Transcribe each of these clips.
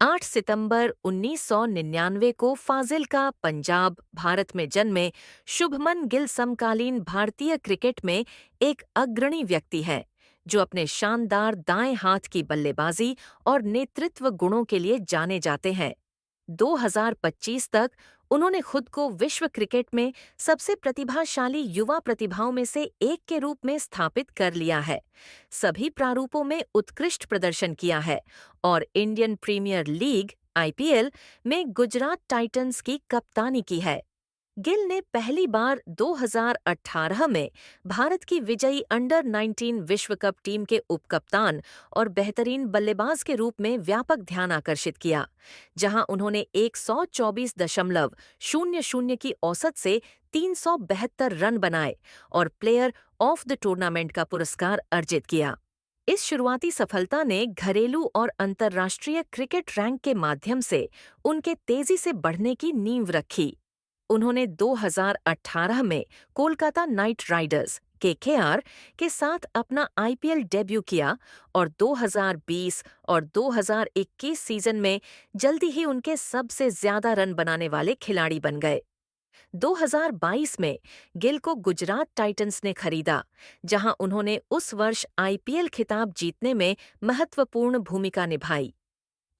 8 सितंबर 1999 को फाजिल्का, पंजाब, भारत में जन्मे शुभमन गिल समकालीन भारतीय क्रिकेट में एक अग्रणी व्यक्ति हैं, जो अपने शानदार दाएं हाथ की बल्लेबाजी और नेतृत्व गुणों के लिए जाने जाते हैं। 2025 तक उन्होंने खुद को विश्व क्रिकेट में सबसे प्रतिभाशाली युवा प्रतिभाओं में से एक के रूप में स्थापित कर लिया है। सभी प्रारूपों में उत्कृष्ट प्रदर्शन किया है और इंडियन प्रीमियर लीग (आईपीएल) में गुजरात टाइटंस की कप्तानी की है। गिल ने पहली बार 2018 में भारत की विजयी अंडर 19 विश्व कप टीम के उपकप्तान और बेहतरीन बल्लेबाज के रूप में व्यापक ध्यान आकर्षित किया, जहां उन्होंने 124.00 की औसत से 372 रन बनाए और प्लेयर ऑफ द टूर्नामेंट का पुरस्कार अर्जित किया। इस शुरुआती सफलता ने घरेलू और अंतर्राष्ट्रीय क्रिकेट रैंक के माध्यम से उनके तेजी से बढ़ने की नींव रखी। उन्होंने 2018 में कोलकाता नाइट राइडर्स (केकेआर) के साथ अपना आईपीएल डेब्यू किया और 2020 और 2021 सीजन में जल्दी ही उनके सबसे ज्यादा रन बनाने वाले खिलाड़ी बन गए। 2022 में गिल को गुजरात टाइटंस ने खरीदा, जहां उन्होंने उस वर्ष आईपीएल खिताब जीतने में महत्वपूर्ण भूमिका निभाई।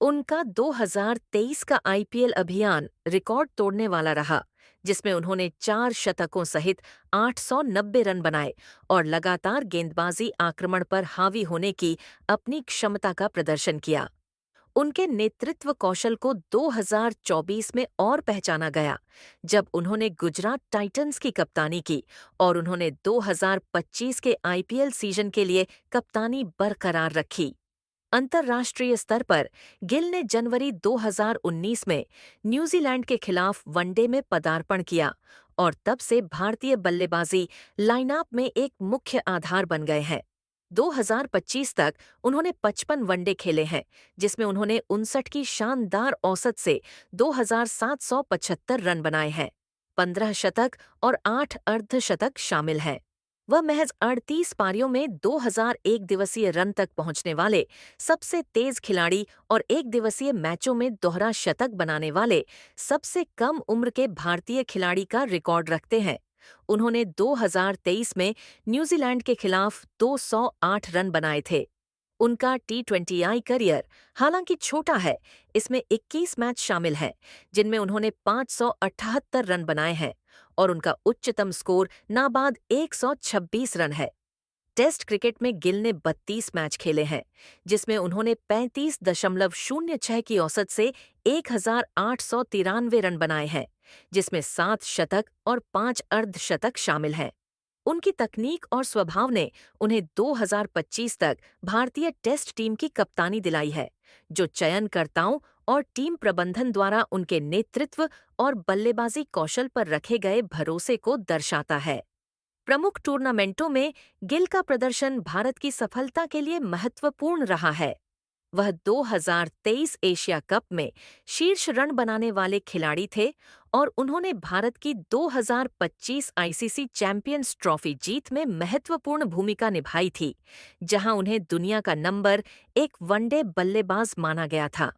उनका 2023 का आईपीएल अभियान रिकॉर्ड तोड़ने वाला रहा, जिसमें उन्होंने 4 शतकों सहित 890 रन बनाए और लगातार गेंदबाजी आक्रमण पर हावी होने की अपनी क्षमता का प्रदर्शन किया। उनके नेतृत्व कौशल को 2024 में और पहचाना गया, जब उन्होंने गुजरात टाइटंस की कप्तानी की और उन्होंने 2025 के आईपीएल सीजन के लिए कप्तानी बरकरार रखी। अंतर्राष्ट्रीय स्तर पर गिल ने जनवरी 2019 में न्यूजीलैंड के खिलाफ वनडे में पदार्पण किया और तब से भारतीय बल्लेबाजी लाइनअप में एक मुख्य आधार बन गए हैं। 2025 तक उन्होंने 55 वनडे खेले हैं, जिसमें उन्होंने 59 की शानदार औसत से 2,775 रन बनाए हैं। 15 शतक और 8 अर्धशतक शामिल हैं। वह महज 38 पारियों में 2,001 दिवसीय रन तक पहुंचने वाले सबसे तेज खिलाड़ी और एक दिवसीय मैचों में दोहरा शतक बनाने वाले सबसे कम उम्र के भारतीय खिलाड़ी का रिकॉर्ड रखते हैं। उन्होंने 2023 में न्यूजीलैंड के खिलाफ 208 रन बनाए थे। उनका टी20आई करियर हालांकि छोटा है, इसमें 21 मैच शामिल हैं, जिनमें उन्होंने 578 रन बनाए हैं और उनका उच्चतम स्कोर नाबाद 126 रन है। टेस्ट क्रिकेट में गिल ने 32 मैच खेले हैं, जिसमें उन्होंने 35.06 की औसत से 1,893 रन बनाए हैं, जिसमें 7 शतक और 5 अर्धशतक शामिल हैं। उनकी तकनीक और स्वभाव ने उन्हें 2025 तक भारतीय टेस्ट टीम की कप्तानी दिलाई है, जो चयनकर्ताओं और टीम प्रबंधन द्वारा उनके नेतृत्व और बल्लेबाजी कौशल पर रखे गए भरोसे को दर्शाता है। प्रमुख टूर्नामेंटों में गिल का प्रदर्शन भारत की सफलता के लिए महत्वपूर्ण रहा है। वह 2023 एशिया कप में शीर्ष रन बनाने वाले खिलाड़ी थे और उन्होंने भारत की 2025 आईसीसी चैंपियंस ट्रॉफी जीत में महत्वपूर्ण भूमिका निभाई थी, जहां उन्हें दुनिया का नंबर 1 वनडे बल्लेबाज माना गया था।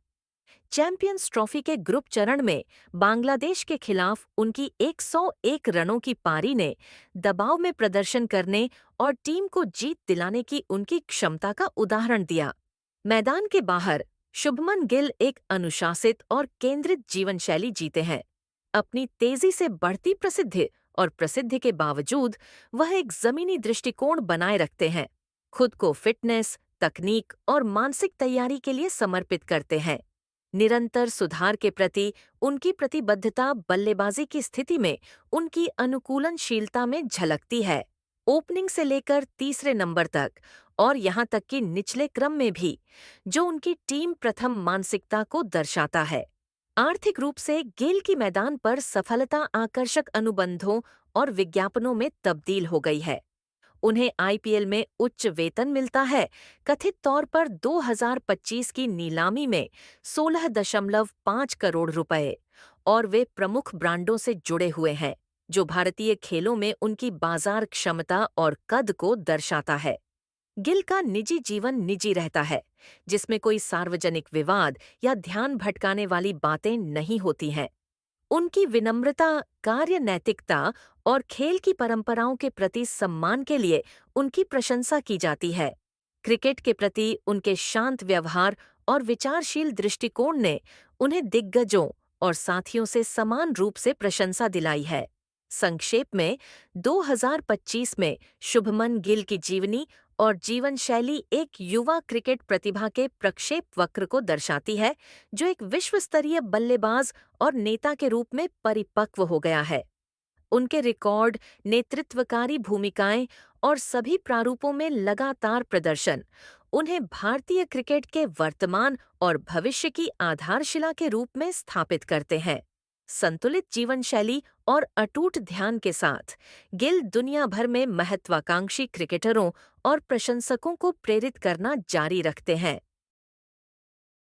चैंपियंस ट्रॉफी के ग्रुप चरण में बांग्लादेश के खिलाफ उनकी 101 रनों की पारी ने दबाव में प्रदर्शन करने और टीम को जीत दिलाने की उनकी क्षमता का उदाहरण दिया। मैदान के बाहर शुभमन गिल एक अनुशासित और केंद्रित जीवन शैली जीते हैं। अपनी तेजी से बढ़ती प्रसिद्धि के बावजूद वह एक जमीनी दृष्टिकोण बनाए रखते हैं, खुद को फिटनेस, तकनीक और मानसिक तैयारी के लिए समर्पित करते हैं। निरंतर सुधार के प्रति उनकी प्रतिबद्धता बल्लेबाजी की स्थिति में उनकी अनुकूलनशीलता में झलकती है, ओपनिंग से लेकर तीसरे नंबर तक और यहां तक कि निचले क्रम में भी, जो उनकी टीम प्रथम मानसिकता को दर्शाता है। आर्थिक रूप से गिल की मैदान पर सफलता आकर्षक अनुबंधों और विज्ञापनों में तब्दील हो गई है। उन्हें आईपीएल में उच्च वेतन मिलता है, कथित तौर पर 2025 की नीलामी में 16.5 करोड़ रुपए, और वे प्रमुख ब्रांडों से जुड़े हुए हैं, जो भारतीय खेलों में उनकी बाजार क्षमता और कद को दर्शाता है। गिल का निजी जीवन निजी रहता है, जिसमें कोई सार्वजनिक विवाद या ध्यान भटकाने वाली बातें नहीं होती हैं। उनकी विनम्रता, कार्य नैतिकता और खेल की परंपराओं के प्रति सम्मान के लिए उनकी प्रशंसा की जाती है। क्रिकेट के प्रति उनके शांत व्यवहार और विचारशील दृष्टिकोण ने उन्हें दिग्गजों और साथियों से समान रूप से प्रशंसा दिलाई है। संक्षेप में, 2025 में शुभमन गिल की जीवनी और जीवन शैली एक युवा क्रिकेट प्रतिभा के प्रक्षेप वक्र को दर्शाती है, जो एक विश्व स्तरीय बल्लेबाज और नेता के रूप में परिपक्व हो गया है। उनके रिकॉर्ड, नेतृत्वकारी भूमिकाएं और सभी प्रारूपों में लगातार प्रदर्शन उन्हें भारतीय क्रिकेट के वर्तमान और भविष्य की आधारशिला के रूप में स्थापित करते हैं। संतुलित जीवन शैली और अटूट ध्यान के साथ गिल दुनिया भर में महत्वाकांक्षी क्रिकेटरों और प्रशंसकों को प्रेरित करना जारी रखते हैं।